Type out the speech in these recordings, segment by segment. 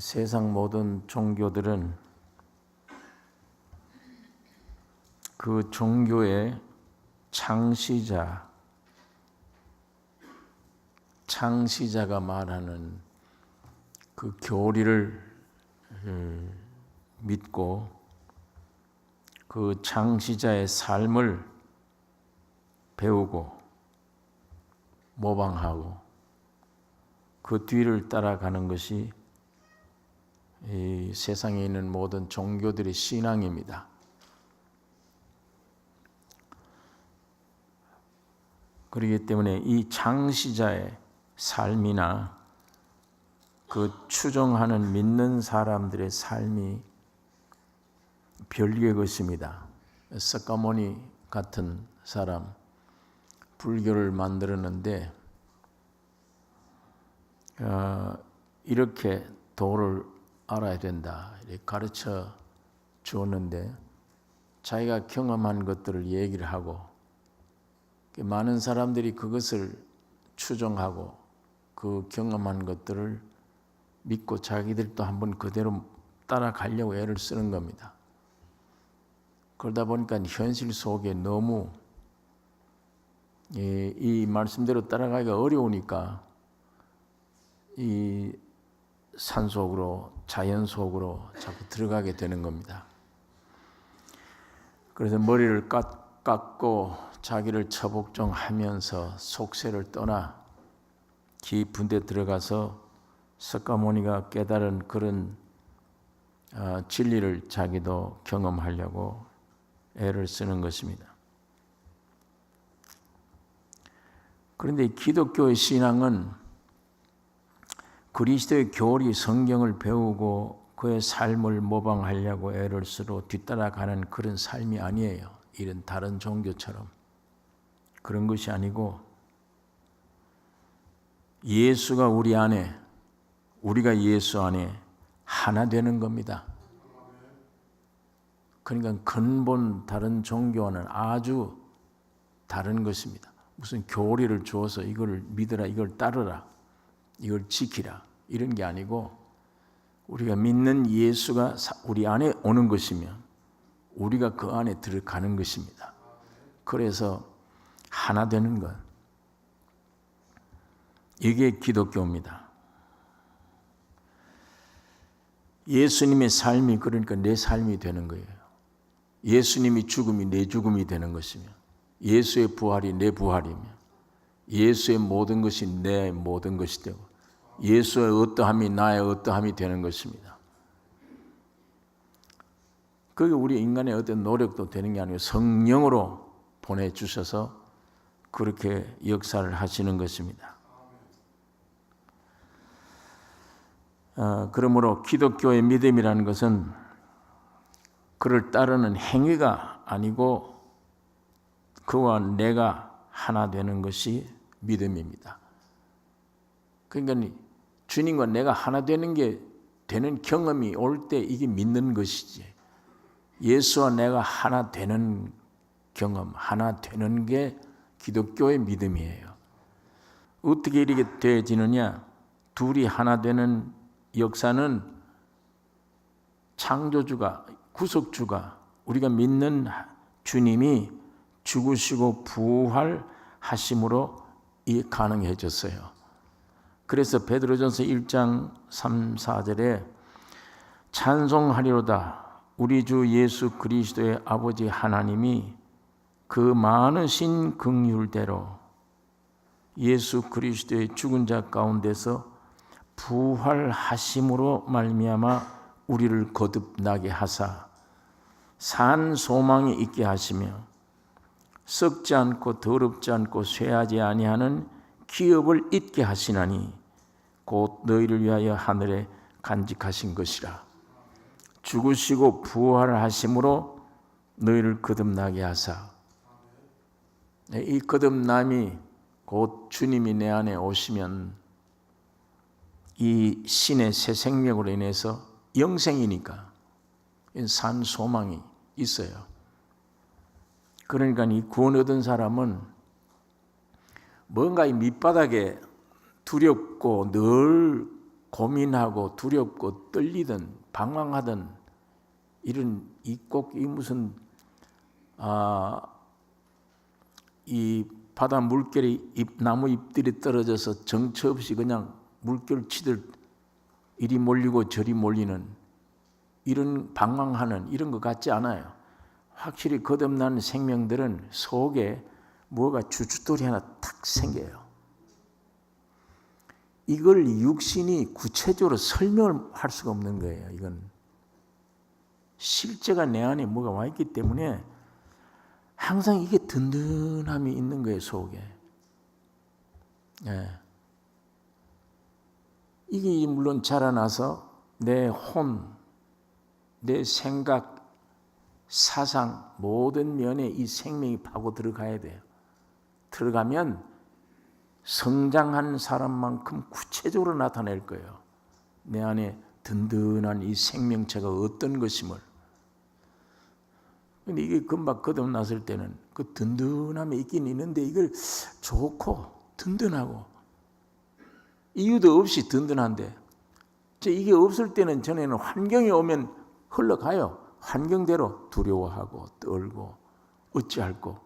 세상 모든 종교들은 그 종교의 창시자가 말하는 그 교리를 믿고 그 창시자의 삶을 배우고 모방하고 그 뒤를 따라가는 것이 이 세상에 있는 모든 종교들의 신앙입니다. 그렇기 때문에 이 창시자의 삶이나 그 추종하는 믿는 사람들의 삶이 별개의 것입니다. 석가모니 같은 사람, 불교를 만들었는데 이렇게 도를 알아야 된다 이렇게 가르쳐 주었는데 자기가 경험한 것들을 얘기를 하고 많은 사람들이 그것을 추종하고 그 경험한 것들을 믿고 자기들도 한번 그대로 따라가려고 애를 쓰는 겁니다. 그러다 보니까 현실 속에 너무 이 말씀대로 따라가기가 어려우니까 이 산속으로 자연 속으로 자꾸 들어가게 되는 겁니다. 그래서 머리를 깎고 자기를 처복종하면서 속세를 떠나 깊은 데 들어가서 석가모니가 깨달은 그런 진리를 자기도 경험하려고 애를 쓰는 것입니다. 그런데 기독교의 신앙은 그리스도의 교리 성경을 배우고 그의 삶을 모방하려고 애를 쓰러 뒤따라가는 그런 삶이 아니에요. 이런 다른 종교처럼 그런 것이 아니고 예수가 우리 안에, 우리가 예수 안에 하나 되는 겁니다. 그러니까 근본 다른 종교와는 아주 다른 것입니다. 무슨 교리를 주어서 이걸 믿으라, 이걸 따르라, 이걸 지키라 이런 게 아니고 우리가 믿는 예수가 우리 안에 오는 것이면 우리가 그 안에 들어가는 것입니다. 그래서 하나 되는 것, 이게 기독교입니다. 예수님의 삶이 그러니까 내 삶이 되는 거예요. 예수님이 죽음이 내 죽음이 되는 것이며 예수의 부활이 내 부활이며 예수의 모든 것이 내 모든 것이 되고 예수의 어떠함이 나의 어떠함이 되는 것입니다. 그게 우리 인간의 어떤 노력도 되는 게 아니고 성령으로 보내주셔서 그렇게 역사를 하시는 것입니다. 그러므로 기독교의 믿음이라는 것은 그를 따르는 행위가 아니고 그와 내가 하나 되는 것이 믿음입니다. 그러니까 주님과 내가 하나 되는 경험이 올 때 이게 믿는 것이지. 예수와 내가 하나 되는 경험, 하나 되는 게 기독교의 믿음이에요. 어떻게 이렇게 되어지느냐? 둘이 하나 되는 역사는 창조주가, 구속주가, 우리가 믿는 주님이 죽으시고 부활하심으로 이 가능해졌어요. 그래서 베드로전서 1장 3, 4절에 찬송하리로다 우리 주 예수 그리스도의 아버지 하나님이 그 많으신 긍휼대로 예수 그리스도의 죽은 자 가운데서 부활하심으로 말미암아 우리를 거듭나게 하사 산 소망이 있게 하시며 썩지 않고 더럽지 않고 쇠하지 아니하는 기업을 잊게 하시나니 곧 너희를 위하여 하늘에 간직하신 것이라. 죽으시고 부활하심으로 너희를 거듭나게 하사. 이 거듭남이 곧 주님이 내 안에 오시면 이 신의 새 생명으로 인해서 영생이니까 산 소망이 있어요. 그러니까 이 구원 얻은 사람은 뭔가 이 밑바닥에 두렵고 늘 고민하고 두렵고 떨리든 방황하든 이런 꼭 이 무슨 이 바다 물결에 나무 잎들이 떨어져서 정처 없이 그냥 물결 치듯 이리 몰리고 저리 몰리는 이런 방황하는 이런 것 같지 않아요. 확실히 거듭난 생명들은 속에 뭐가 주춧돌이 하나 탁 생겨요. 이걸 육신이 구체적으로 설명을 할 수가 없는 거예요. 이건 실제가 내 안에 뭐가 와 있기 때문에 항상 이게 든든함이 있는 거예요, 속에. 예. 이게 물론 자라나서 내 혼, 내 생각, 사상 모든 면에 이 생명이 파고 들어가야 돼요. 들어가면 성장한 사람만큼 구체적으로 나타낼 거예요. 내 안에 든든한 이 생명체가 어떤 것임을. 근데 이게 금방 거듭났을 때는 그 든든함이 있긴 있는데 이걸 좋고 든든하고 이유도 없이 든든한데 이게 없을 때는 전에는 환경이 오면 흘러가요. 환경대로 두려워하고 떨고 어찌할꼬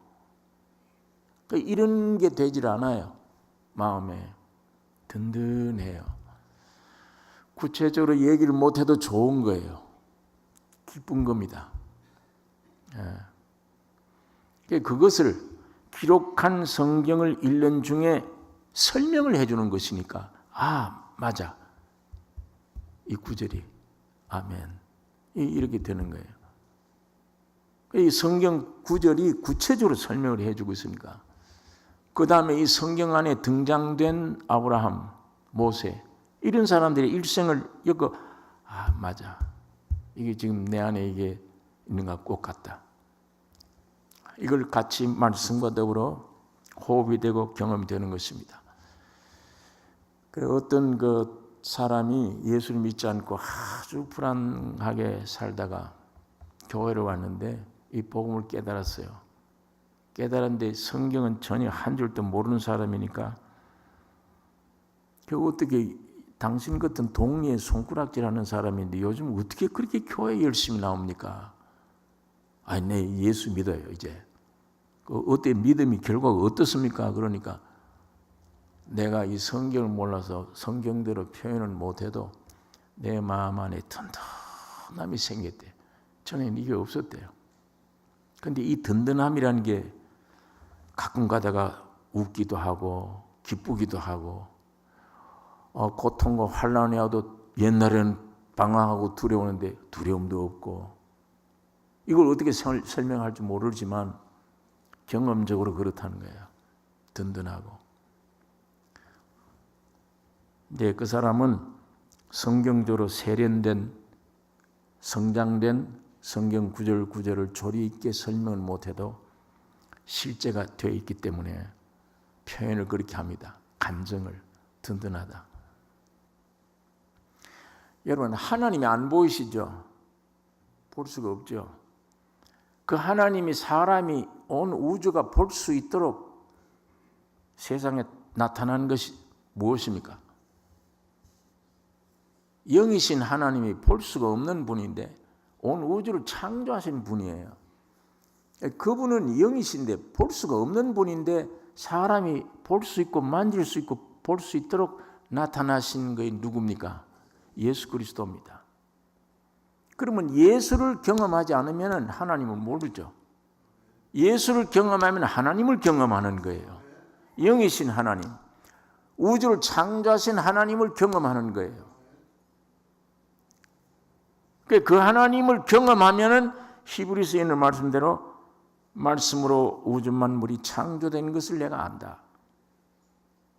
이런 게 되질 않아요. 마음에 든든해요. 구체적으로 얘기를 못해도 좋은 거예요. 기쁜 겁니다. 그것을 기록한 성경을 읽는 중에 설명을 해주는 것이니까 맞아. 이 구절이 아멘 이렇게 되는 거예요. 이 성경 구절이 구체적으로 설명을 해주고 있으니까 그 다음에 이 성경 안에 등장된 아브라함, 모세 이런 사람들의 일생을 엮어 맞아. 이게 지금 내 안에 이게 있는 것 같다. 이걸 같이 말씀과 더불어 호흡이 되고 경험이 되는 것입니다. 어떤 그 사람이 예수를 믿지 않고 아주 불안하게 살다가 교회로 왔는데 이 복음을 깨달았어요. 깨달았는데 성경은 전혀 한 줄도 모르는 사람이니까 어떻게 당신 같은 동리에 손가락질하는 사람인데 요즘 어떻게 그렇게 교회 열심히 나옵니까? 네 예수 믿어요 이제. 어때 믿음이 결과가 어떻습니까? 그러니까 내가 이 성경을 몰라서 성경대로 표현을 못해도 내 마음 안에 든든함이 생겼대. 전에는 이게 없었대요. 근데 이 든든함이라는 게 가끔 가다가 웃기도 하고 기쁘기도 하고 고통과 환난이 와도 옛날에는 방황하고 두려웠는데 두려움도 없고 이걸 어떻게 설명할지 모르지만 경험적으로 그렇다는 거예요. 든든하고. 근데 그 사람은 성경적으로 세련된 성장된 성경 구절 구절을 조리 있게 설명을 못해도 실제가 되어 있기 때문에 표현을 그렇게 합니다. 감정을 든든하다. 여러분 하나님이 안 보이시죠? 볼 수가 없죠. 그 하나님이 사람이 온 우주가 볼 수 있도록 세상에 나타난 것이 무엇입니까? 영이신 하나님이 볼 수가 없는 분인데 온 우주를 창조하신 분이에요. 그분은 영이신데 볼 수가 없는 분인데 사람이 볼 수 있고 만질 수 있고 볼 수 있도록 나타나신 것이 누굽니까? 예수 그리스도입니다. 그러면 예수를 경험하지 않으면 하나님을 모르죠. 예수를 경험하면 하나님을 경험하는 거예요. 영이신 하나님, 우주를 창조하신 하나님을 경험하는 거예요. 그 하나님을 경험하면은 히브리서에 있는 말씀대로 말씀으로 우주 만물이 창조된 것을 내가 안다.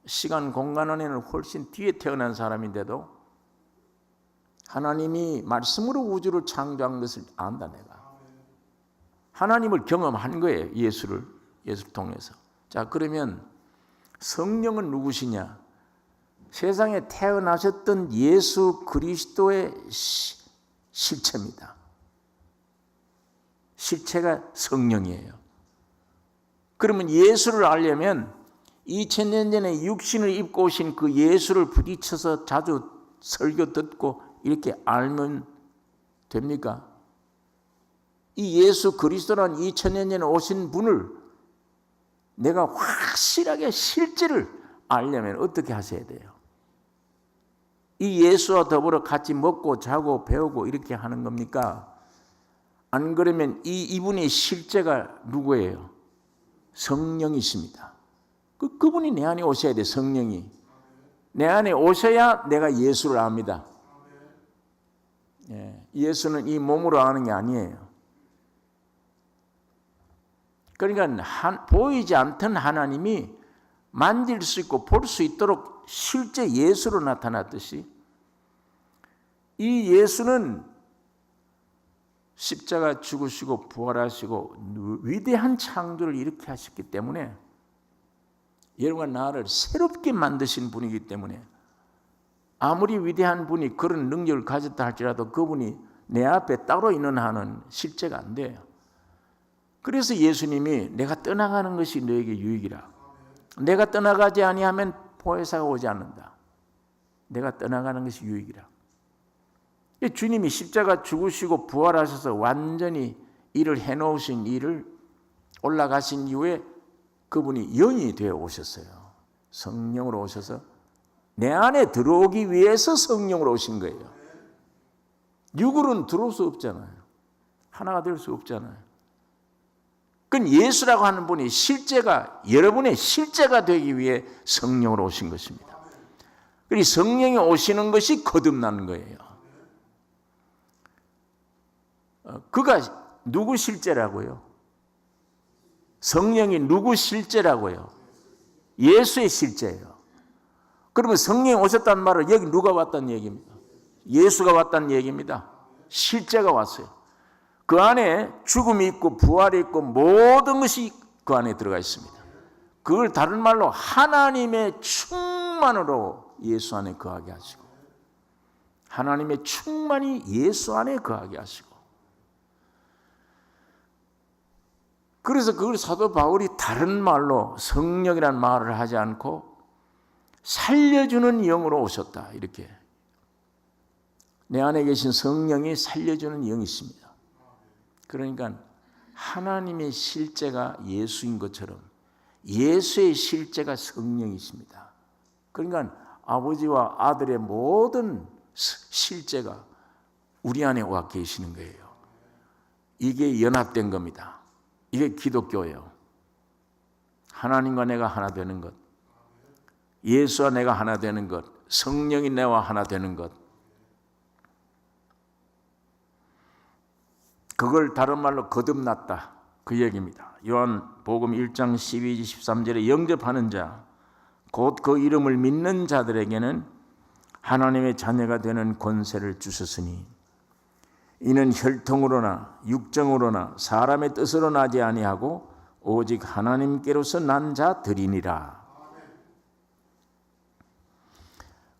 시간 공간 안에는 훨씬 뒤에 태어난 사람인데도 하나님이 말씀으로 우주를 창조한 것을 안다 내가. 하나님을 경험한 거예요. 예수를 통해서. 자, 그러면 성령은 누구시냐? 세상에 태어나셨던 예수 그리스도의 실체입니다. 실체가 성령이에요. 그러면 예수를 알려면 2000년 전에 육신을 입고 오신 그 예수를 부딪혀서 자주 설교 듣고 이렇게 알면 됩니까? 이 예수 그리스도라는 2000년 전에 오신 분을 내가 확실하게 실제를 알려면 어떻게 하셔야 돼요? 이 예수와 더불어 같이 먹고 자고 배우고 이렇게 하는 겁니까? 안 그러면 이분의 실제가 누구예요? 성령이십니다. 그분이 내 안에 오셔야 돼. 성령이 내 안에 오셔야 내가 예수를 압니다. 예수는 이 몸으로 아는 게 아니에요. 그러니까 보이지 않던 하나님이 만질 수 있고 볼 수 있도록 실제 예수로 나타났듯이 이 예수는 십자가 죽으시고 부활하시고 위대한 창조를 이렇게 하셨기 때문에 여러분과 나를 새롭게 만드신 분이기 때문에 아무리 위대한 분이 그런 능력을 가졌다 할지라도 그분이 내 앞에 따로 있는 한은 실제가 안 돼요. 그래서 예수님이 내가 떠나가는 것이 너에게 유익이라. 내가 떠나가지 아니하면 보혜사가 오지 않는다. 내가 떠나가는 것이 유익이라. 주님이 십자가 죽으시고 부활하셔서 완전히 일을 해놓으신 일을 올라가신 이후에 그분이 영이 되어 오셨어요. 성령으로 오셔서 내 안에 들어오기 위해서 성령으로 오신 거예요. 육으로는 들어올 수 없잖아요. 하나가 될 수 없잖아요. 그건 예수라고 하는 분이 실제가 여러분의 실제가 되기 위해 성령으로 오신 것입니다. 그리고 성령이 오시는 것이 거듭나는 거예요. 그가 누구 실제라고요? 성령이 누구 실제라고요? 예수의 실제예요. 그러면 성령이 오셨다는 말은 여기 누가 왔다는 얘기입니다. 예수가 왔다는 얘기입니다. 실제가 왔어요. 그 안에 죽음이 있고 부활이 있고 모든 것이 그 안에 들어가 있습니다. 그걸 다른 말로 하나님의 충만으로 예수 안에 거하게 하시고 하나님의 충만이 예수 안에 거하게 하시고 그래서 그걸 사도 바울이 다른 말로 성령이라는 말을 하지 않고 살려주는 영으로 오셨다. 이렇게 내 안에 계신 성령이 살려주는 영이십니다. 그러니까 하나님의 실제가 예수인 것처럼 예수의 실제가 성령이십니다. 그러니까 아버지와 아들의 모든 실제가 우리 안에 와 계시는 거예요. 이게 연합된 겁니다. 이게 기독교예요. 하나님과 내가 하나 되는 것, 예수와 내가 하나 되는 것, 성령이 내와 하나 되는 것. 그걸 다른 말로 거듭났다. 그 얘기입니다. 요한복음 1장 12, 13절에 영접하는 자, 곧 그 이름을 믿는 자들에게는 하나님의 자녀가 되는 권세를 주셨으니 이는 혈통으로나 육정으로나 사람의 뜻으로 나지 아니하고 오직 하나님께로서 난 자들이니라.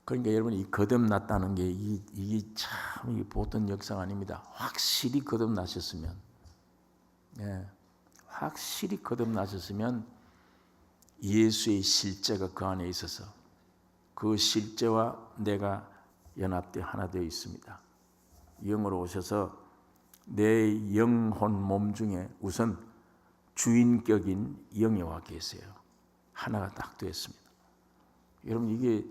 그러니까 여러분 이 거듭났다는 게 이게 참 보통 역사가 아닙니다. 확실히 거듭나셨으면, 확실히 거듭나셨으면 예수의 실제가 그 안에 있어서 그 실제와 내가 연합되어 하나 되어 있습니다. 영으로 오셔서 내 영혼 몸 중에 우선 주인격인 영이 와 계세요. 하나가 딱 되었습니다. 여러분 이게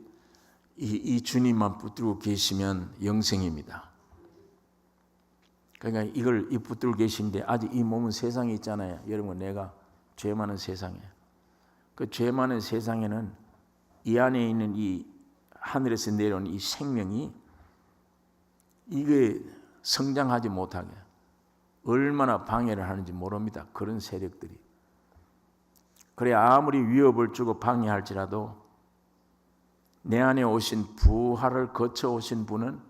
이 주님만 붙들고 계시면 영생입니다. 그러니까 이걸 붙들고 계신데 아직 이 몸은 세상에 있잖아요. 여러분 내가 죄 많은 세상에 그 죄 많은 세상에는 이 안에 있는 이 하늘에서 내려온 이 생명이 이게 성장하지 못하게 얼마나 방해를 하는지 모릅니다. 그런 세력들이. 그래 아무리 위협을 주고 방해할지라도 내 안에 오신 부활을 거쳐 오신 분은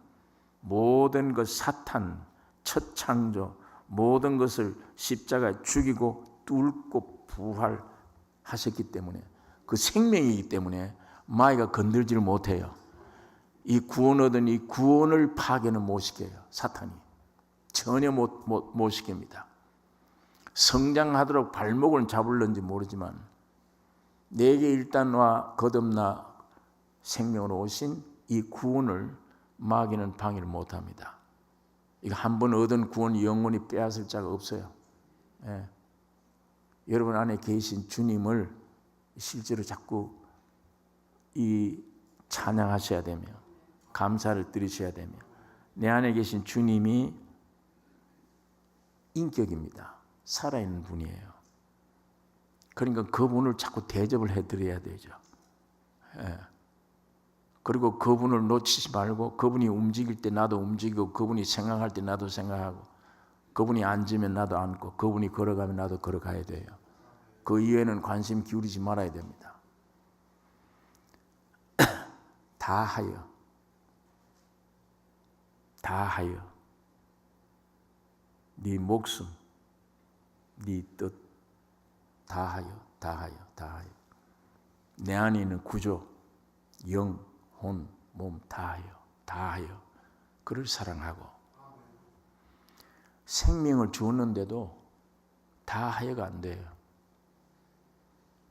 모든 것 사탄, 첫 창조 모든 것을 십자가에 죽이고 뚫고 부활하셨기 때문에 그 생명이기 때문에 마귀가 건들지를 못해요. 이 구원 얻은 이 구원을 파괴는 못 시켜요. 사탄이 전혀 못 시킵니다. 성장하도록 발목을 잡을는지 모르지만 내게 일단 와 거듭나 생명으로 오신 이 구원을 마귀는 방해를 못합니다. 이거 한 번 얻은 구원 영원히 빼앗을 자가 없어요. 예. 여러분 안에 계신 주님을 실제로 자꾸 찬양하셔야 되며 감사를 드리셔야 되며, 내 안에 계신 주님이 인격입니다. 살아있는 분이에요. 그러니까 그분을 자꾸 대접을 해드려야 되죠. 예. 그리고 그분을 놓치지 말고, 그분이 움직일 때 나도 움직이고, 그분이 생각할 때 나도 생각하고, 그분이 앉으면 나도 앉고, 그분이 걸어가면 나도 걸어가야 돼요. 그 이외에는 관심 기울이지 말아야 됩니다. 다하여 네 목숨, 네 뜻, 다하여 내 안에 있는 구조, 영, 혼, 몸 다하여 그를 사랑하고, 생명을 주었는데도 다하여가 안 돼요.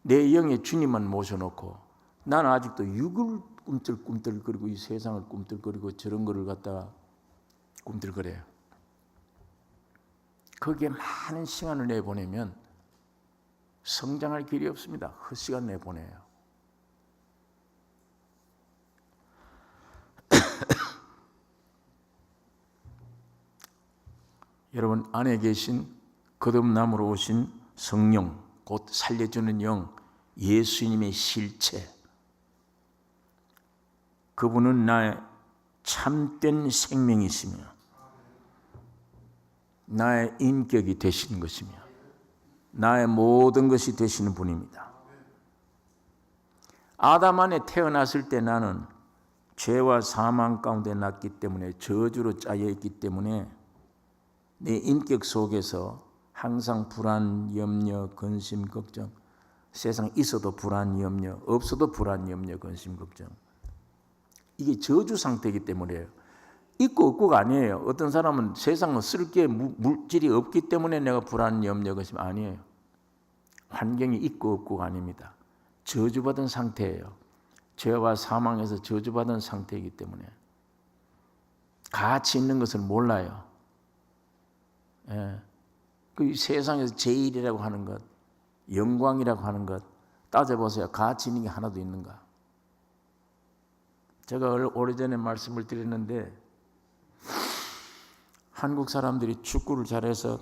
내 영에 주님만 모셔놓고 나는 아직도 육을 꿈틀꿈틀거리고 이 세상을 꿈틀거리고 저런 거를 갖다가 꿈틀거려요. 거기에 많은 시간을 내보내면 성장할 길이 없습니다. 헛시간 내보내요. 여러분 안에 계신 거듭남으로 오신 성령, 곧 살려주는 영, 예수님의 실체, 그분은 나의 참된 생명이시며 나의 인격이 되시는 것이며 나의 모든 것이 되시는 분입니다. 아담 안에 태어났을 때 나는 죄와 사망 가운데 났기 때문에, 저주로 짜여 있기 때문에 내 인격 속에서 항상 불안, 염려, 근심, 걱정, 세상 있어도 불안, 염려, 없어도 불안, 염려, 근심, 걱정, 이게 저주 상태이기 때문에요. 있고 없고가 아니에요. 어떤 사람은 세상은 쓸 게 물질이 없기 때문에 내가 불안, 염려, 근심, 아니에요. 환경이 있고 없고가 아닙니다. 저주받은 상태예요. 죄와 사망에서 저주받은 상태이기 때문에 가치 있는 것을 몰라요. 예. 그 세상에서 제일이라고 하는 것, 영광이라고 하는 것 따져보세요. 가치 있는 게 하나도 있는가? 제가 오래전에 말씀을 드렸는데, 한국 사람들이 축구를 잘해서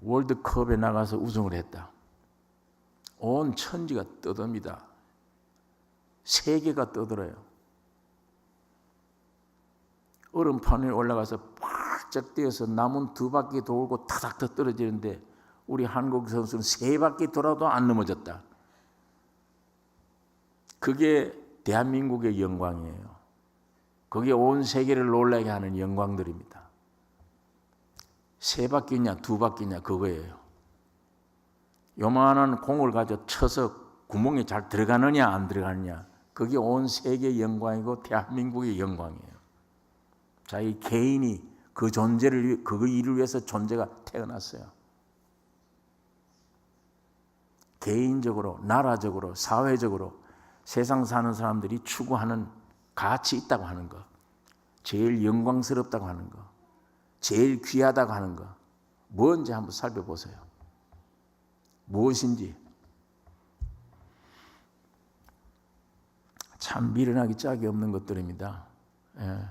월드컵에 나가서 우승을 했다. 온 천지가 떠듭니다. 세계가 떠들어요. 얼음판 위에 올라가서 팍짝 뛰어서 남은 2바퀴 돌고 타닥 떨어지는데 우리 한국 선수는 3바퀴 돌아도 안 넘어졌다. 그게 대한민국의 영광이에요. 그게 온 세계를 놀라게 하는 영광들입니다. 3바퀴냐 2바퀴냐 그거예요. 요만한 공을 가지고 쳐서 구멍에 잘 들어가느냐 안 들어가느냐, 그게 온 세계의 영광이고 대한민국의 영광이에요. 자기 개인이 그 존재를, 그 일을 위해서 존재가 태어났어요. 개인적으로, 나라적으로, 사회적으로 세상 사는 사람들이 추구하는 가치 있다고 하는 것, 제일 영광스럽다고 하는 것, 제일 귀하다고 하는 것, 뭔지 한번 살펴보세요. 무엇인지. 참 미련하기 짝이 없는 것들입니다. 예.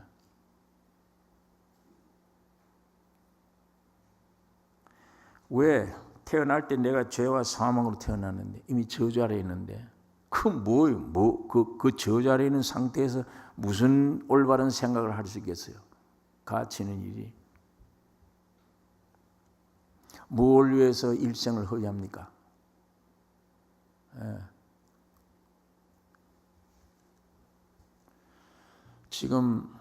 왜? 태어날 때 내가 죄와 사망으로 태어났는데, 이미 저주 아래에 있는데, 그 저주 아래에 있는 상태에서 무슨 올바른 생각을 할 수 있겠어요? 가치 있는 일이. 뭘 위해서 일생을 허위합니까? 예. 지금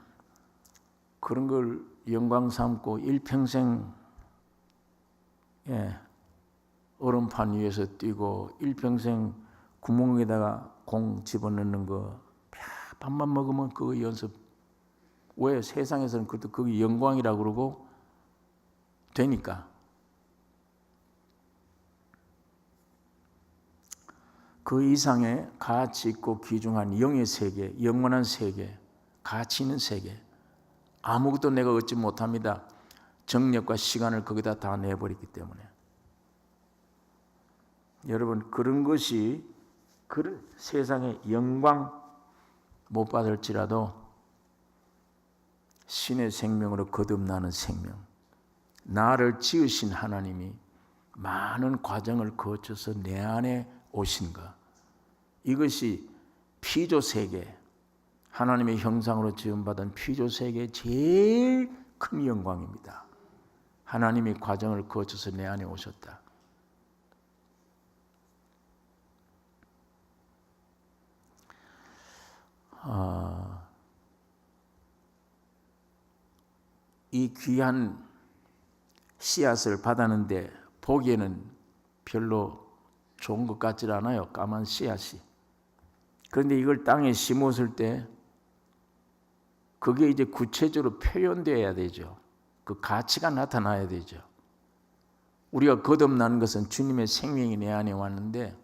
그런 걸 영광 삼고 일평생 얼음판 위에서 뛰고 일평생 구멍에다가 공 집어넣는 거 밥만 먹으면 그거 연습. 왜? 세상에서는 그게 영광이라고 그러고 되니까. 그 이상의 가치 있고 귀중한 영의 세계, 영원한 세계, 가치 있는 세계. 아무것도 내가 얻지 못합니다. 정력과 시간을 거기다 다 내버렸기 때문에. 여러분, 그런 것이 그런 세상의 영광 못 받을지라도 신의 생명으로 거듭나는 생명, 나를 지으신 하나님이 많은 과정을 거쳐서 내 안에 오신 것, 이것이 피조세계, 하나님의 형상으로 지음받은 피조세계의 제일 큰 영광입니다. 하나님이 과정을 거쳐서 내 안에 오셨다. 이 귀한 씨앗을 받았는데 보기에는 별로 좋은 것 같지 않아요. 까만 씨앗이. 그런데 이걸 땅에 심었을 때 그게 이제 구체적으로 표현되어야 되죠. 그 가치가 나타나야 되죠. 우리가 거듭나는 것은 주님의 생명이 내 안에 왔는데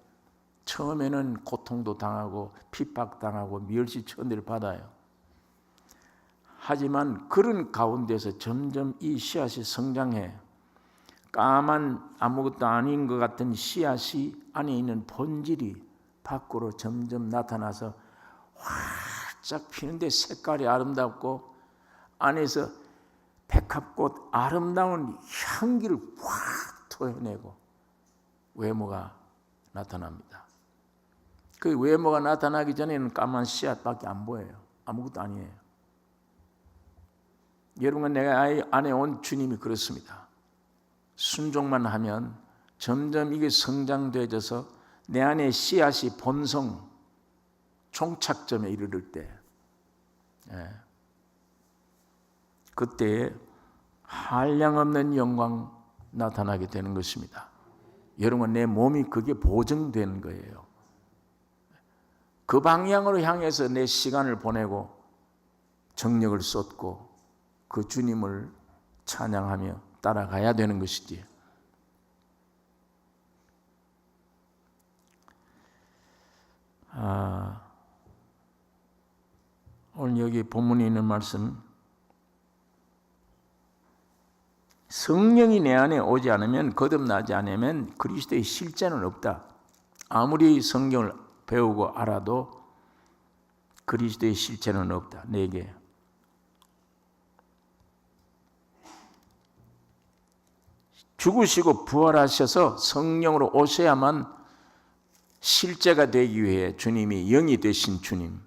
처음에는 고통도 당하고 핍박당하고 멸시천대를 받아요. 하지만 그런 가운데서 점점 이 씨앗이 성장해 까만 아무것도 아닌 것 같은 씨앗이 안에 있는 본질이 밖으로 점점 나타나서 활짝 피는데 색깔이 아름답고 안에서 백합꽃 아름다운 향기를 확 토해내고 외모가 나타납니다. 그 외모가 나타나기 전에는 까만 씨앗밖에 안 보여요. 아무것도 아니에요. 여러분, 내가 안에 온 주님이 그렇습니다. 순종만 하면 점점 이게 성장되어져서 내 안에 씨앗이 본성, 종착점에 이르를 때, 그때에 한량없는 영광 나타나게 되는 것입니다. 여러분, 내 몸이 그게 보증되는 거예요. 그 방향으로 향해서 내 시간을 보내고 정력을 쏟고 그 주님을 찬양하며 따라가야 되는 것이지. 오늘 여기 본문에 있는 말씀, 성령이 내 안에 오지 않으면, 거듭나지 않으면 그리스도의 실제는 없다. 아무리 성경을 배우고 알아도 그리스도의 실제는 없다. 내게. 죽으시고 부활하셔서 성령으로 오셔야만 실제가 되기 위해 주님이 영이 되신 주님.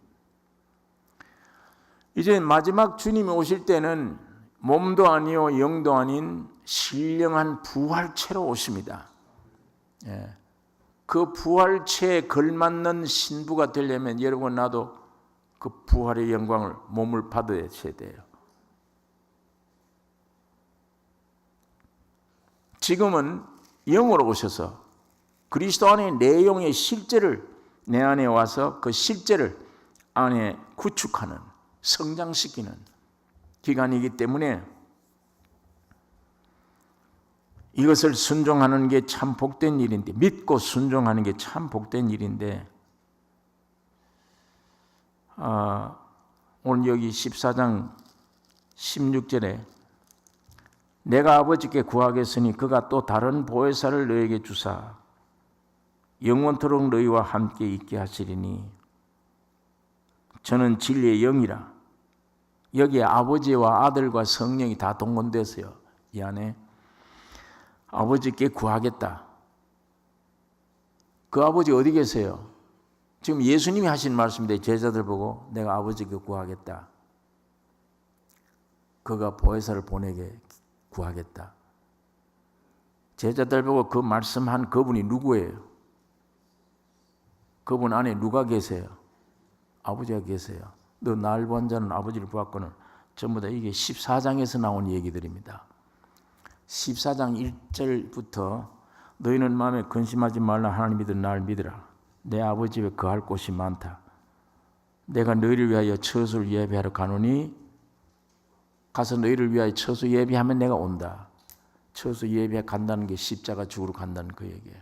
이제 마지막 주님이 오실 때는 몸도 아니요 영도 아닌 신령한 부활체로 오십니다. 그 부활체에 걸맞는 신부가 되려면 여러분, 나도 그 부활의 영광을 몸을 받아야 돼요. 지금은 영으로 오셔서 그리스도 안에 내 영의 실제를 내 안에 와서 그 실제를 안에 구축하는, 성장시키는 기간이기 때문에 이것을 순종하는 게 참 복된 일인데, 믿고 순종하는 게 참 복된 일인데, 오늘 여기 14장 16절에 내가 아버지께 구하겠으니 그가 또 다른 보혜사를 너에게 주사 영원토록 너희와 함께 있게 하시리니 저는 진리의 영이라. 여기에 아버지와 아들과 성령이 다 동원돼서요, 이 안에 아버지께 구하겠다. 그 아버지 어디 계세요? 지금 예수님이 하신 말씀인데 제자들 보고 내가 아버지께 구하겠다. 그가 보혜사를 보내게 구하겠다. 제자들 보고 그 말씀한 그분이 누구예요? 그분 안에 누가 계세요? 아버지가 계세요. 너 날 본 자는 아버지를 보았거늘. 전부 다 이게 14장에서 나온 얘기들입니다. 14장 1절부터 너희는 마음에 근심하지 말라. 하나님 믿은 날 믿으라. 내 아버지 집에 거할 곳이 많다. 내가 너희를 위하여 처소를 예비하러 가노니 가서 너희를 위하여 처소 예비하면 내가 온다. 처소 예비해 간다는 게 십자가 죽으러 간다는 그 얘기예요.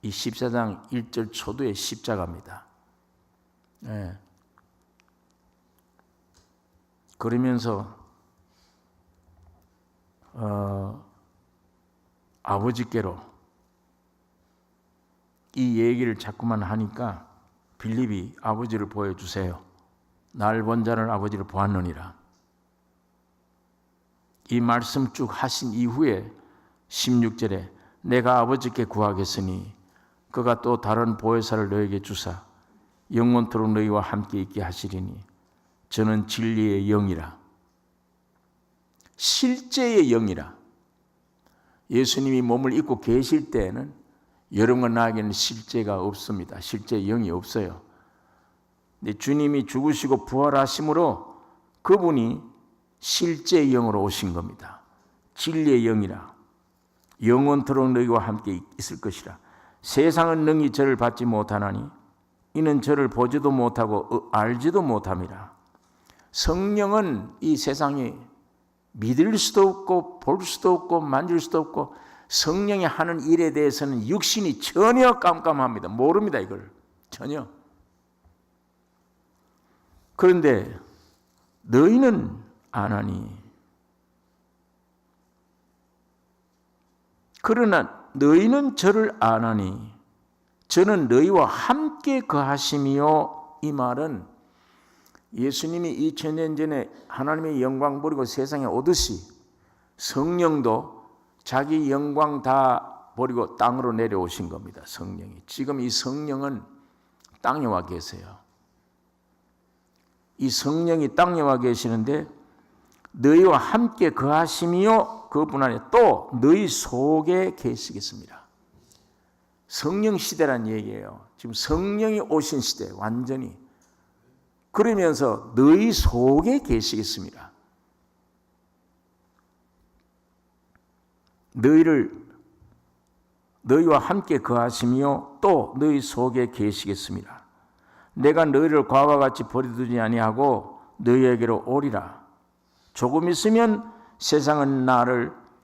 이 14장 1절 초도의 십자가입니다. 그러면서 아버지께로 이 얘기를 자꾸만 하니까 빌립이 아버지를 보여주세요. 날 본 자는 아버지를 보았느니라. 이 말씀 쭉 하신 이후에 16절에 내가 아버지께 구하겠으니 그가 또 다른 보혜사를 너에게 주사 영원토록 너희와 함께 있게 하시리니 저는 진리의 영이라. 실제의 영이라. 예수님이 몸을 입고 계실 때에는 여러분과 나에게는 실제가 없습니다. 실제의 영이 없어요. 근데 주님이 죽으시고 부활하심으로 그분이 실제의 영으로 오신 겁니다. 진리의 영이라. 영원토록 너희와 함께 있을 것이라. 세상은 능히 저를 받지 못하나니 이는 저를 보지도 못하고 알지도 못함이라. 성령은 이 세상에 믿을 수도 없고 볼 수도 없고 만질 수도 없고 성령이 하는 일에 대해서는 육신이 전혀 깜깜합니다. 모릅니다. 이걸 전혀. 그런데 너희는 아나니 그러나 너희는 저를 아나니 저는 너희와 함께 거하심이요. 이 말은 예수님이 2000년 전에 하나님의 영광 버리고 세상에 오듯이 성령도 자기 영광 다 버리고 땅으로 내려오신 겁니다. 성령이. 지금 이 성령은 땅에 와 계세요. 이 성령이 땅에 와 계시는데 너희와 함께 거하심이요. 그분 안에 또 너희 속에 계시겠습니다. 성령 시대란 얘기예요. 지금 성령이 오신 시대 완전히. 그러면서 너희 속에 계시겠습니다. 너희와 함께 거하시며 또 너희 속에 계시겠습니다. 내가 너희를 과와 같이 버려두지 아니하고 너희에게로 오리라. 조금 있으면 세상은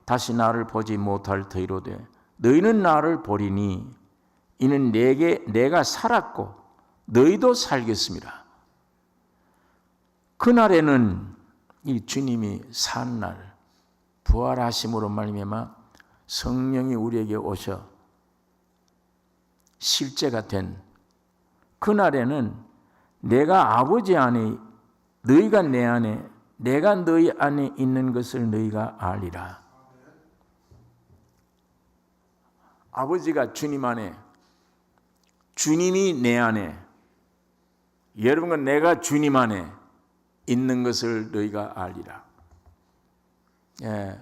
다시 나를 보지 못할 터이로되 너희는 나를 보리니 이는 내가 살았고 너희도 살겠습니다. 그날에는 이 주님이 산 날 부활하심으로 말미암아 성령이 우리에게 오셔 실제가 된 그날에는 내가 아버지 안에 너희가 내 안에 내가 너희 안에 있는 것을 너희가 알리라. 아버지가 주님 안에 주님이 내 안에 여러분과 내가 주님 안에 있는 것을 너희가 알리라.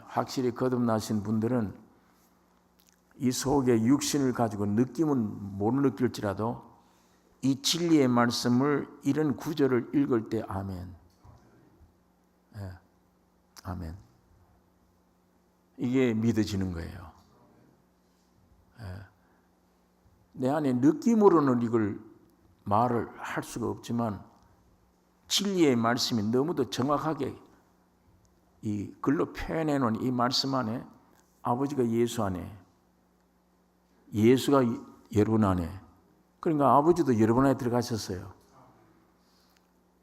확실히 거듭나신 분들은 이 속에 육신을 가지고 느낌은 못 느낄지라도 이 진리의 말씀을 이런 구절을 읽을 때 아멘. 아멘. 이게 믿어지는 거예요. 내 안에 느낌으로는 이걸 말을 할 수가 없지만 진리의 말씀이 너무도 정확하게 이 글로 표현해 놓은 이 말씀 안에 아버지가 예수 안에 예수가 여러분 안에 그러니까 아버지도 여러분 안에 들어가셨어요.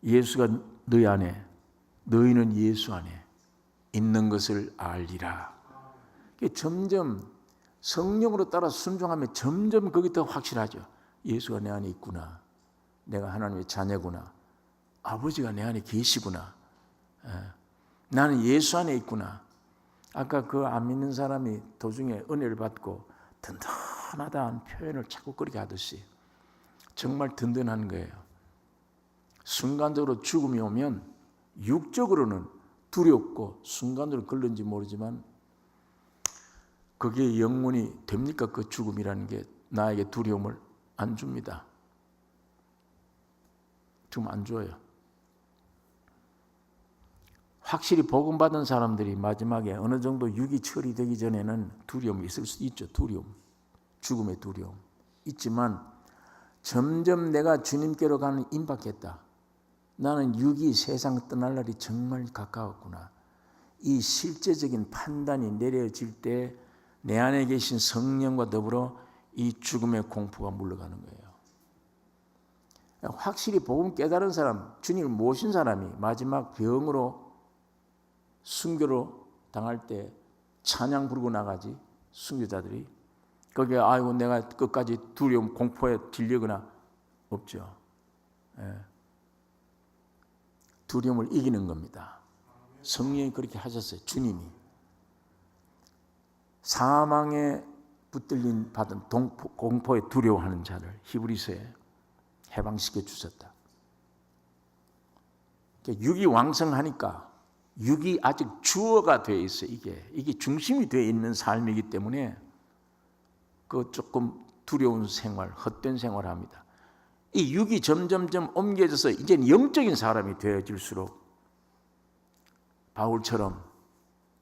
예수가 너희 안에 너희는 예수 안에 있는 것을 알리라. 점점 성령으로 따라 순종하면 점점 그게 더 확실하죠. 예수가 내 안에 있구나. 내가 하나님의 자녀구나. 아버지가 내 안에 계시구나. 나는 예수 안에 있구나. 아까 그 안 믿는 사람이 도중에 은혜를 받고 든든하다는 표현을 자꾸 그렇게 하듯이 정말 든든한 거예요. 순간적으로 죽음이 오면 육적으로는 두렵고 순간적으로 걸는지 모르지만 그게 영원히 됩니까? 그 죽음이라는 게 나에게 두려움을 안 줍니다. 좀 안 줘요. 확실히 복음받은 사람들이 마지막에 어느 정도 육이 처리되기 전에는 두려움이 있을 수 있죠. 두려움. 죽음의 두려움. 있지만 점점 내가 주님께로 가는 임박했다. 나는 육이 세상 떠날 날이 정말 가까웠구나. 이 실제적인 판단이 내려질 때 내 안에 계신 성령과 더불어 이 죽음의 공포가 물러가는 거예요. 확실히 복음 깨달은 사람, 주님을 모신 사람이 마지막 병으로 순교로 당할 때 찬양 부르고 나가지, 순교자들이. 거기에 아이고 내가 끝까지 두려움, 공포에 질리거나 없죠. 두려움을 이기는 겁니다. 성령이 그렇게 하셨어요. 주님이 사망에 붙들린 받은 공포에 두려워하는 자를 히브리서에 해방시켜 주셨다. 육이 왕성하니까 육이 아직 주어가 되어 있어요. 이게 중심이 되어 있는 삶이기 때문에 그 조금 두려운 생활, 헛된 생활을 합니다. 이 육이 점점점 옮겨져서 이제는 영적인 사람이 되어질수록 바울처럼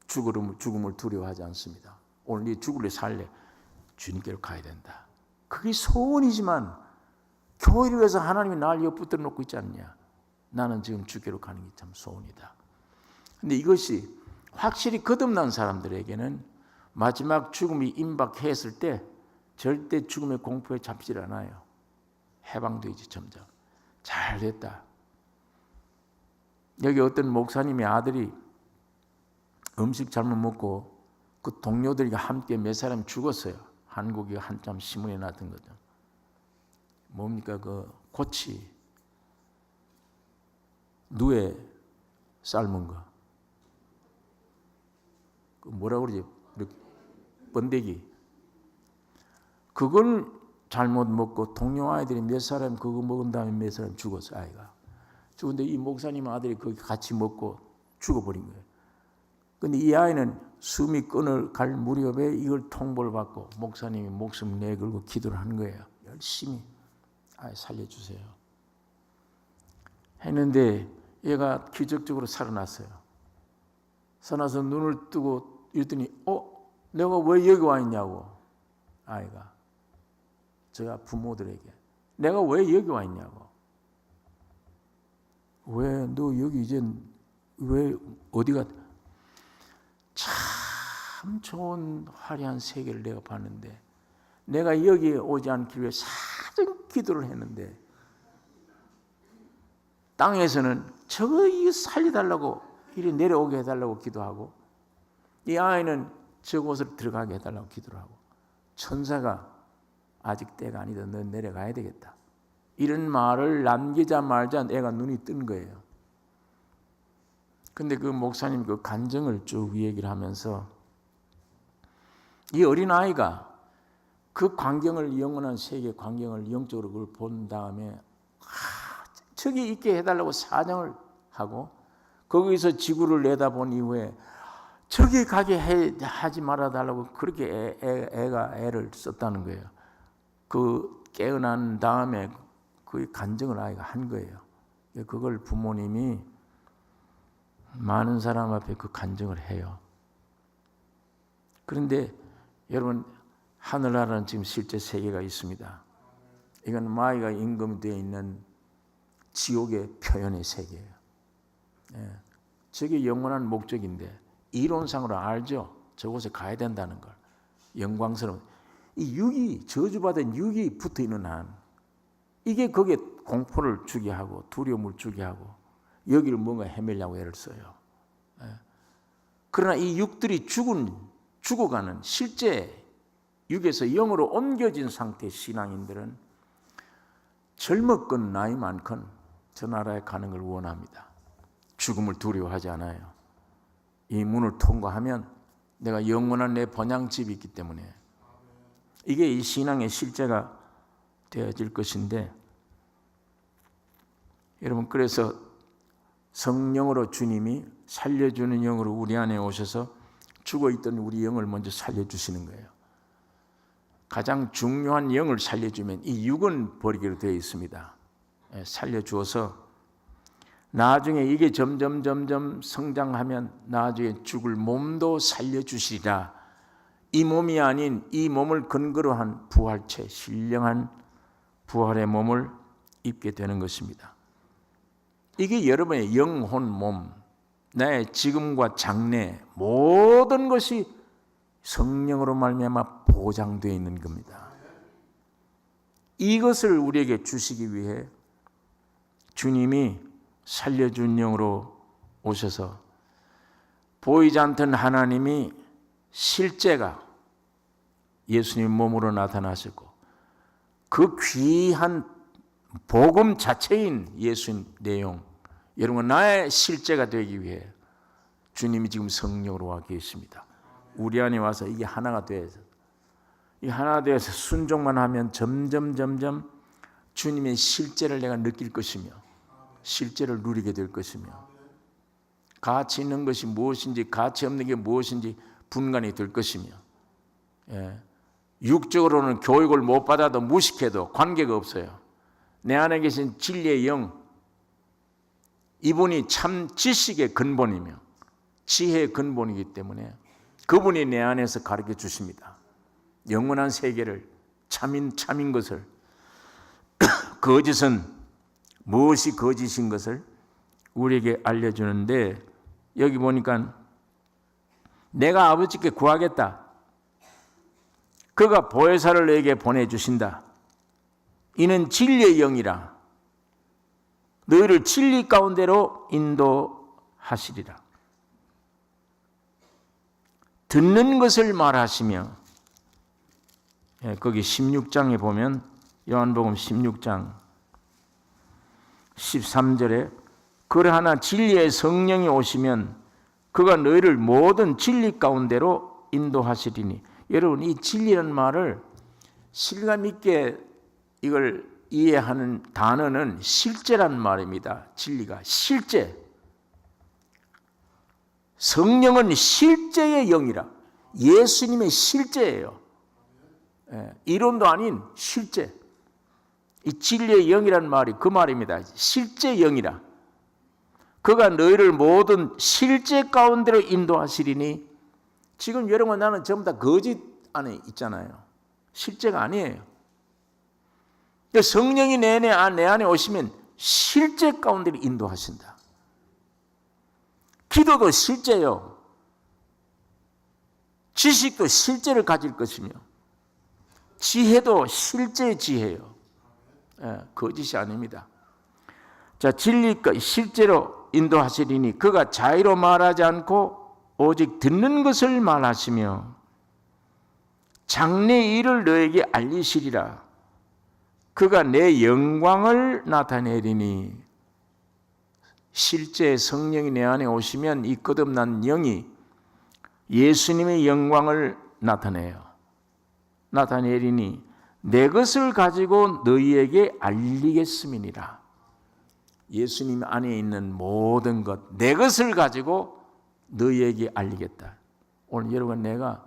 죽음을 두려워하지 않습니다. 오늘 네 죽을래 살래 주님께로 가야 된다. 그게 소원이지만 교회를 위해서 하나님이 날 엿붙들어 놓고 있지 않냐. 나는 지금 주께로 가는 게 참 소원이다. 근데 이것이 확실히 거듭난 사람들에게는 마지막 죽음이 임박했을 때 절대 죽음의 공포에 잡질 않아요. 해방되지 점점. 잘 됐다. 여기 어떤 목사님의 아들이 음식 잘못 먹고 그 동료들과 함께 몇 사람 죽었어요. 한국이 한참 신문에 났던 거죠. 뭡니까 그 고치 누에 삶은 거. 그 뭐라 그러지? 번데기. 그걸 잘못 먹고 동료 아이들이 몇 사람 그거 먹은 다음에 몇 사람 죽었어 아이가. 죽은데 이 목사님 아들이 거기 같이 먹고 죽어버린 거예요. 근데 이 아이는 숨이 끊어갈 무렵에 이걸 통보를 받고 목사님이 목숨 내걸고 기도를 한 거예요. 열심히 아이 살려주세요. 했는데 얘가 기적적으로 살아났어요. 살아나서 눈을 뜨고 이랬더니 내가 왜 여기 와 있냐고. 아이가 제가 부모들에게 내가 왜 여기 와 있냐고. 왜 너 여기 이제 왜 어디가. 참 좋은 화려한 세계를 내가 봤는데 내가 여기에 오지 않기 위해 사전 기도를 했는데 땅에서는 저거 이거 살려달라고 이리 내려오게 해달라고 기도하고 이 아이는 저곳으로 들어가게 해달라고 기도를 하고 천사가 아직 때가 아니다. 넌 내려가야 되겠다. 이런 말을 남기자마자 애가 눈이 뜬 거예요. 근데 그 목사님 그 간증을 쭉 얘기를 하면서 이 어린아이가 그 광경을 영원한 세계 광경을 영적으로 그걸 본 다음에 저기 있게 해달라고 사정을 하고 거기서 지구를 내다본 이후에 저기 가게 하지 말아달라고 그렇게 애가 애를 썼다는 거예요. 그 깨어난 다음에 그 간증을 아이가 한 거예요. 그걸 부모님이 많은 사람 앞에 그 간증을 해요. 그런데 여러분 하늘나라는 지금 실제 세계가 있습니다. 이건 마귀가 임금되어 있는 지옥의 표현의 세계예요. 저게 영원한 목적인데 이론상으로 알죠. 저곳에 가야 된다는 걸. 영광스러운 이 육이 저주받은 육이 붙어있는 한 이게 거기에 공포를 주게 하고 두려움을 주게 하고 여기를 뭔가 헤매려고 애를 써요. 그러나 이 육들이 죽어가는 실제 육에서 영으로 옮겨진 상태의 신앙인들은 젊었건 나이 많건 저 나라에 가는 걸 원합니다. 죽음을 두려워하지 않아요. 이 문을 통과하면 내가 영원한 내 번향집이 있기 때문에 이게 이 신앙의 실제가 되어질 것인데 여러분 그래서 성령으로 주님이 살려주는 영으로 우리 안에 오셔서 죽어있던 우리 영을 먼저 살려주시는 거예요. 가장 중요한 영을 살려주면 이 육은 버리기로 되어 있습니다. 살려주어서 나중에 이게 점점 성장하면 나중에 죽을 몸도 살려주시리라. 이 몸이 아닌 이 몸을 근거로 한 부활체, 신령한 부활의 몸을 입게 되는 것입니다. 이게 여러분의 영혼 몸, 나의 지금과 장래 모든 것이 성령으로 말미암아 보장되어 있는 겁니다. 이것을 우리에게 주시기 위해 주님이 살려준 영으로 오셔서 보이지 않던 하나님이 실제가 예수님 몸으로 나타나셨고 그 귀한 복음 자체인 예수님 내용, 여러분 나의 실제가 되기 위해 주님이 지금 성령으로 와 계십니다. 우리 안에 와서 이게 하나가 돼서 이 하나가 되어서 순종만 하면 점점 주님의 실제를 내가 느낄 것이며 실제를 누리게 될 것이며 가치 있는 것이 무엇인지 가치 없는 게 무엇인지 분간이 될 것이며 육적으로는 교육을 못 받아도 무식해도 관계가 없어요. 내 안에 계신 진리의 영, 이분이 참 지식의 근본이며 지혜의 근본이기 때문에 그분이 내 안에서 가르쳐 주십니다. 영원한 세계를 참인 것을 거짓은 무엇이 거짓인 것을 우리에게 알려주는데 여기 보니까 내가 아버지께 구하겠다. 그가 보혜사를 너에게 보내주신다. 이는 진리의 영이라 너희를 진리 가운데로 인도하시리라. 듣는 것을 말하시며 거기 16장에 보면 요한복음 16장 13절에 그러하나 진리의 성령이 오시면 그가 너희를 모든 진리 가운데로 인도하시리니. 여러분 이 진리라는 말을 실감 있게 이걸 이해하는 단어는 실제란 말입니다. 진리가 실제. 성령은 실제의 영이라. 예수님의 실제예요. 이론도 아닌 실제. 이 진리의 영이라는 말이 그 말입니다. 실제 영이라. 그가 너희를 모든 실제 가운데로 인도하시리니. 지금 여러분 나는 전부 다 거짓 안에 있잖아요. 실제가 아니에요. 성령이 내 안에 오시면 실제 가운데로 인도하신다. 기도도 실제요. 지식도 실제를 가질 것이며 지혜도 실제 지혜요. 거짓이 아닙니다. 자, 진리가 실제로 인도하시리니 그가 자의로 말하지 않고 오직 듣는 것을 말하시며 장래의 일을 너에게 알리시리라. 그가 내 영광을 나타내리니. 실제 성령이 내 안에 오시면 이 거듭난 영이 예수님의 영광을 나타내리니 내 것을 가지고 너희에게 알리겠음이니라. 예수님 안에 있는 모든 것, 내 것을 가지고 너희에게 알리겠다. 오늘 여러분 내가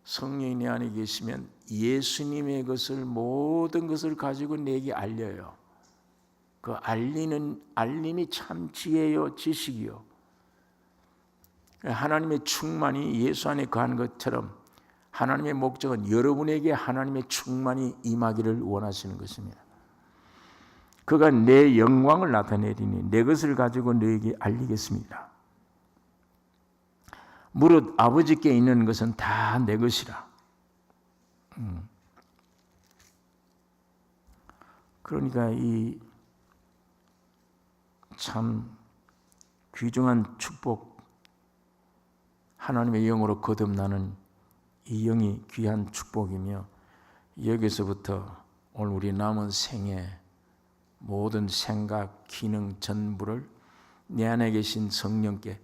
성령이 내 안에 계시면 예수님의 것을 모든 것을 가지고 내게 알려요. 그 알림이 참 지혜요 지식이요. 하나님의 충만이 예수 안에 거한 것처럼 하나님의 목적은 여러분에게 하나님의 충만이 임하기를 원하시는 것입니다. 그가 내 영광을 나타내리니 내 것을 가지고 너에게 알리겠습니다. 무릇 아버지께 있는 것은 다 내 것이라. 그러니까 이 참 귀중한 축복, 하나님의 영으로 거듭나는 이 영이 귀한 축복이며 여기서부터 오늘 우리 남은 생애 모든 생각, 기능 전부를 내 안에 계신 성령께,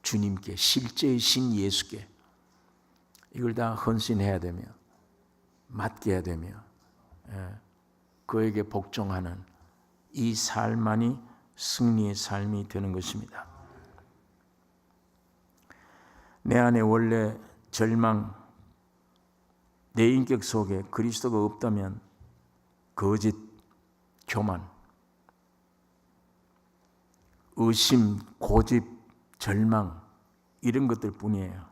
주님께, 실제의 신 예수께 이걸 다 헌신해야 되며 맡겨야 되며 그에게 복종하는 이 삶만이 승리의 삶이 되는 것입니다. 내 안에 원래 절망, 내 인격 속에 그리스도가 없다면 거짓, 교만, 의심, 고집, 절망 이런 것들 뿐이에요.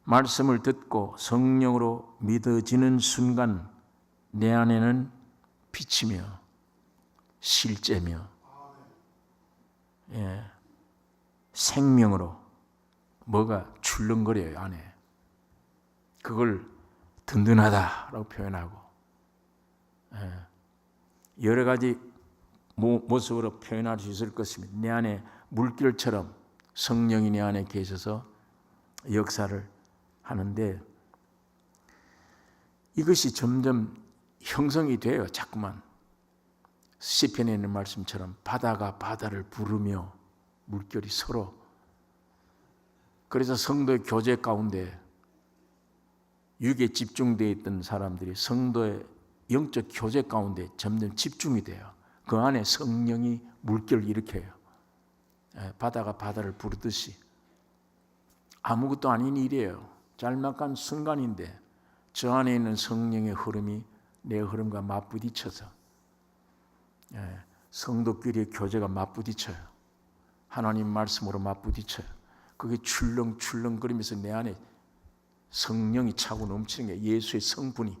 말씀을 듣고 성령으로 믿어지는 순간 내 안에는 빛이며 실제며 생명으로 뭐가 출렁거려요 안에. 그걸 든든하다라고 표현하고 여러 가지 모습으로 표현할 수 있을 것입니다. 내 안에 물결처럼 성령이 내 안에 계셔서 역사를 하는데 이것이 점점 형성이 돼요. 자꾸만 시편에 있는 말씀처럼 바다가 바다를 부르며 물결이 서로. 그래서 성도의 교제 가운데 육에 집중되어 있던 사람들이 성도의 영적 교제 가운데 점점 집중이 돼요. 그 안에 성령이 물결을 일으켜요. 바다가 바다를 부르듯이. 아무것도 아닌 일이에요. 짤막한 순간인데 저 안에 있는 성령의 흐름이 내 흐름과 맞부딪혀서 성도끼리의 교제가 맞부딪혀요. 하나님 말씀으로 맞부딪혀요. 그게 출렁출렁거리면서 내 안에 성령이 차고 넘치는 게 예수의 성분이.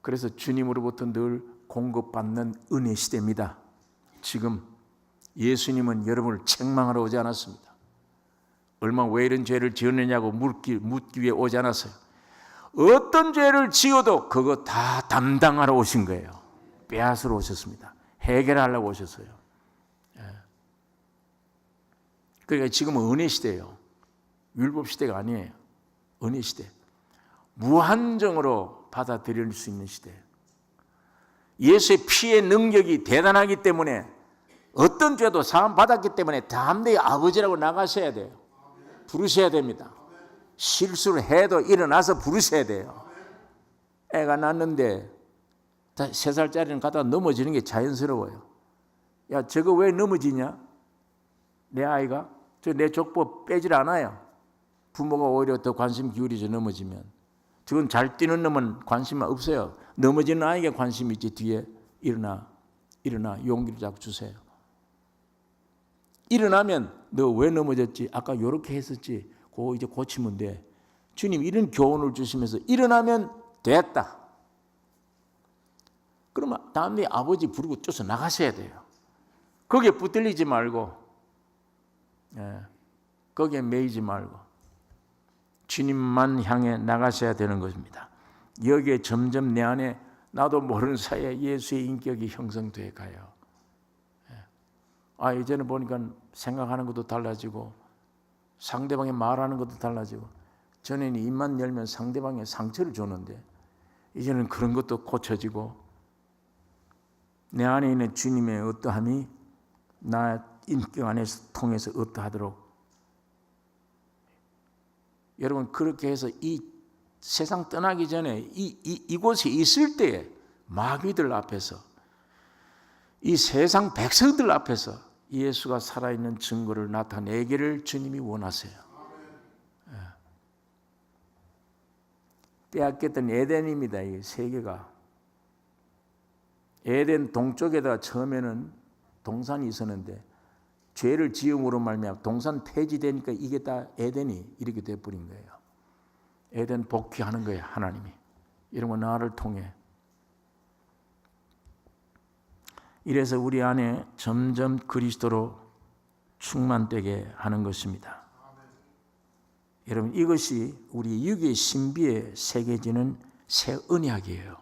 그래서 주님으로부터 늘 공급받는 은혜 시대입니다. 지금 예수님은 여러분을 책망하러 오지 않았습니다. 얼마나 왜 이런 죄를 지었느냐고 묻기 위해 오지 않았어요. 어떤 죄를 지어도 그거 다 담당하러 오신 거예요. 빼앗으러 오셨습니다. 해결하려고 오셨어요. 그러니까 지금은 은혜 시대예요. 율법 시대가 아니에요. 은혜 시대. 무한정으로 받아들일 수 있는 시대. 예수의 피의 능력이 대단하기 때문에 어떤 죄도 사함 받았기 때문에 담대히 아버지라고 나가셔야 돼요. 부르셔야 됩니다. 실수를 해도 일어나서 부르셔야 돼요. 애가 낳는데 3살짜리는 가다가 넘어지는 게 자연스러워요. 야, 저거 왜 넘어지냐? 내 아이가? 내 족보 빼질 않아요. 부모가 오히려 더 관심 기울이죠. 넘어지면. 저건 잘 뛰는 놈은 관심 없어요. 넘어지는 아이에게 관심이 있지. 뒤에 일어나 용기를 자꾸 주세요. 일어나면 너 왜 넘어졌지? 아까 이렇게 했었지. 그거 이제 고치면 돼. 주님 이런 교훈을 주시면서 일어나면 됐다. 그러면 다음에 아버지 부르고 쫓아 나가셔야 돼요. 거기에 붙들리지 말고, 거기에 매이지 말고 주님만 향해 나가셔야 되는 것입니다. 여기에 점점 내 안에 나도 모르는 사이에 예수의 인격이 형성돼 가요. 이제는 보니까 생각하는 것도 달라지고 상대방이 말하는 것도 달라지고, 전에는 입만 열면 상대방에 상처를 줬는데 이제는 그런 것도 고쳐지고 내 안에 있는 주님의 어떠함이 나 인격 안에서 통해서 어떠하도록. 여러분 그렇게 해서 이 세상 떠나기 전에 이곳에 있을 때에 마귀들 앞에서 이 세상 백성들 앞에서 예수가 살아있는 증거를 나타내기를 주님이 원하세요. 빼앗겼던 에덴입니다. 이 세계가. 에덴 동쪽에다가 처음에는 동산이 있었는데 죄를 지음으로 말미암아 동산 폐지되니까 이게 다 에덴이 이렇게 돼버린 거예요. 에덴 복귀하는 거예요. 하나님이. 이런 거 나를 통해. 이래서 우리 안에 점점 그리스도로 충만되게 하는 것입니다. 여러분 이것이 우리 육의 신비에 새겨지는 새 언약이에요.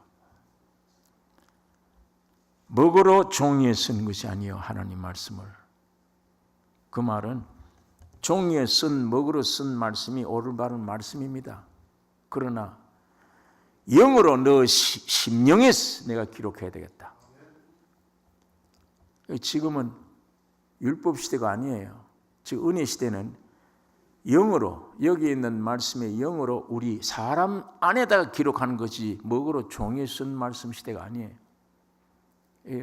먹으로 종이에 쓴 것이 아니요 하나님 말씀을. 그 말은 종이에 쓴 먹으로 쓴 말씀이 올바른 말씀입니다. 그러나 영으로 너 심령에 내가 기록해야 되겠다. 지금은 율법 시대가 아니에요. 즉 은혜 시대는 영으로, 여기 있는 말씀의 영으로 우리 사람 안에다가 기록하는 것이 먹으로 종이에 쓴 말씀 시대가 아니에요.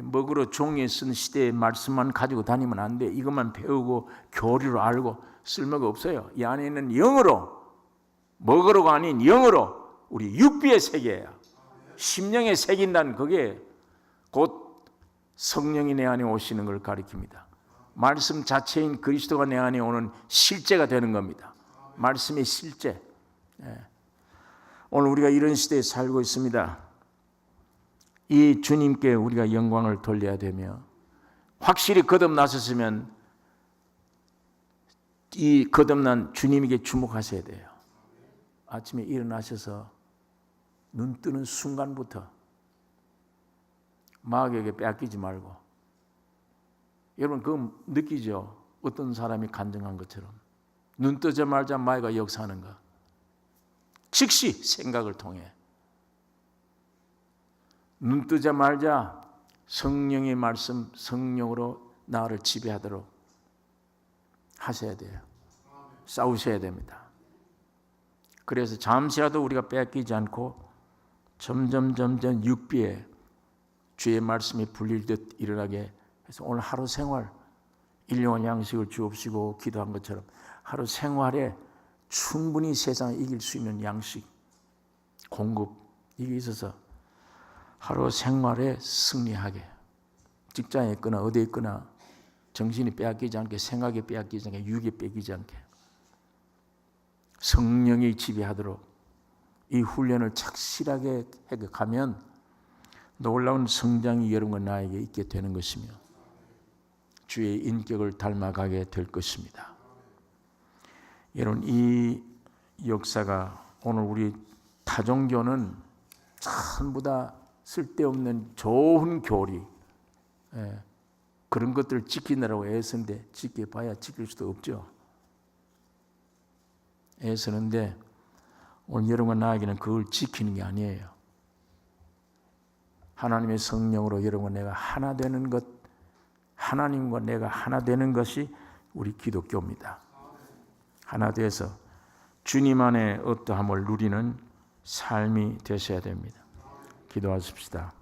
먹으로 종이에 쓴 시대의 말씀만 가지고 다니면 안 돼. 이것만 배우고 교리로 알고 쓸모가 없어요. 이 안에 있는 영으로, 먹으로가 아닌 영으로 우리 육비의 세계예요. 심령에 새긴다는 그게 곧 성령이 내 안에 오시는 걸 가리킵니다. 말씀 자체인 그리스도가 내 안에 오는 실제가 되는 겁니다. 말씀의 실제. 오늘 우리가 이런 시대에 살고 있습니다. 이 주님께 우리가 영광을 돌려야 되며 확실히 거듭나셨으면 이 거듭난 주님에게 주목하셔야 돼요. 아침에 일어나셔서 눈 뜨는 순간부터 마귀에게 빼앗기지 말고. 여러분 그거 느끼죠? 어떤 사람이 간증한 것처럼 눈 뜨자마자 마귀가 역사하는 거. 즉시 생각을 통해 눈 뜨자마자 성령의 말씀, 성령으로 나를 지배하도록 하셔야 돼요. 싸우셔야 됩니다. 그래서 잠시라도 우리가 빼앗기지 않고 점점 육비에 주의 말씀이 불릴 듯 일어나게 해서 오늘 하루 생활, 일용할 양식을 주옵시고 기도한 것처럼 하루 생활에 충분히 세상을 이길 수 있는 양식, 공급, 이게 있어서 하루 생활에 승리하게, 직장에 있거나 어디에 있거나 정신이 빼앗기지 않게, 생각이 빼앗기지 않게, 육이 빼앗기지 않게 성령이 지배하도록 이 훈련을 착실하게 해가면 놀라운 성장이 여러분과 나에게 있게 되는 것이며 주의 인격을 닮아가게 될 것입니다. 여러분 이 역사가 오늘 우리 타종교는 전부 다 쓸데없는 좋은 교리, 그런 것들을 지키느라고 애쓰는데 지켜봐야 지킬 수도 없죠. 애쓰는데 오늘 여러분과 나에게는 그걸 지키는 게 아니에요. 하나님의 성령으로 여러분과 내가 하나 되는 것, 하나님과 내가 하나 되는 것이 우리 기독교입니다. 하나 돼서 주님 안에 어떠함을 누리는 삶이 되셔야 됩니다. 기도하십시다.